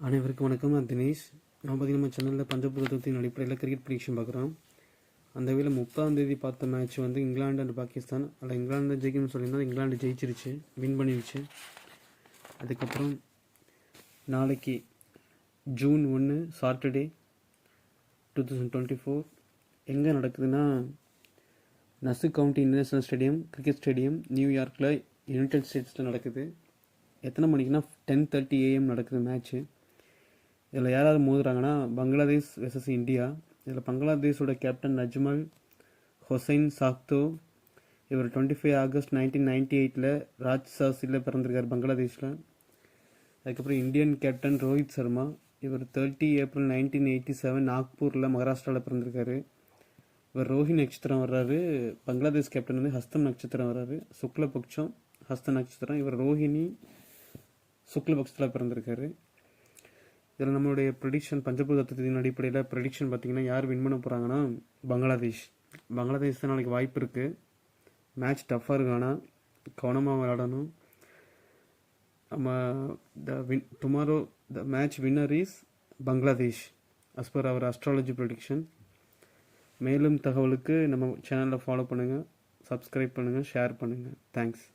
அனைவருக்கும் வணக்கம். நான் தினேஷ். நான் பார்த்தீங்கன்னா நம்ம சேனலில் பஞ்சபூதத்தின் அடிப்படையில் கிரிக்கெட் ப்ரிடிக்ஷன் பார்க்குறோம். அந்த வேளை 30ஆம் தேதி பார்த்த மேட்ச் வந்து இங்கிலாந்து அண்ட் பாகிஸ்தான். அதில் இங்கிலாந்து ஜெயிக்கணும்னு சொல்லியிருந்தா இங்கிலாந்து ஜெயிச்சிருச்சு, வின் பண்ணிடுச்சு. அதுக்கப்புறம் நாளைக்கு ஜூன் 1 சாட்டர்டே 2024 எங்கே நடக்குதுன்னா Nassau County international stadium, cricket stadium, நியூயார்க்கில், யுனைடெட் ஸ்டேட்ஸில் நடக்குது. எத்தனை மணிக்குன்னா 10:30 AM நடக்குது மேட்ச்சு. இதில் யாராவது மோதுறாங்கன்னா பங்களாதேஷ் வெர்சஸ் இந்தியா. இதில் பங்களாதேஷோட கேப்டன் நஜ்மல் ஹொசைன் சாக்தோ. இவர் 25 ஆகஸ்ட் 1998 ராஜ்சாசியில் பிறந்திருக்கார், பங்களாதேஷில். அதுக்கப்புறம் இந்தியன் கேப்டன் ரோஹித் சர்மா. இவர் 30 ஏப்ரல் 1987 நாக்பூரில், மகாராஷ்டிராவில் பிறந்திருக்காரு. இவர் ரோஹி நட்சத்திரம் வர்றாரு. பங்களாதேஷ் கேப்டன் வந்து ஹஸ்தம் நட்சத்திரம் வர்றாரு. சுக்லபக்ஷம் ஹஸ்த நட்சத்திரம். இவர் ரோஹிணி சுக்லபக்ஷத்தில் பிறந்திருக்காரு. இதில் நம்மளுடைய ப்ரெடிக்ஷன் பஞ்சபூதத்தின் அடிப்படையில் ப்ரெடிக்ஷன் பார்த்திங்கன்னா யார் வின் பண்ண போகிறாங்கன்னா பங்களாதேஷ் தான் நாளைக்கு வாய்ப்பு இருக்குது. மேட்ச் டஃப்பாக இருக்கு, ஆனால் கவனமாக விளையாடணும். நம்ம tomorrow the match winner is Bangladesh as per our astrology prediction. மேலும் தகவலுக்கு நம்ம சேனலில் ஃபாலோ பண்ணுங்கள், சப்ஸ்கிரைப் பண்ணுங்கள், ஷேர் பண்ணுங்கள். தேங்க்ஸ்.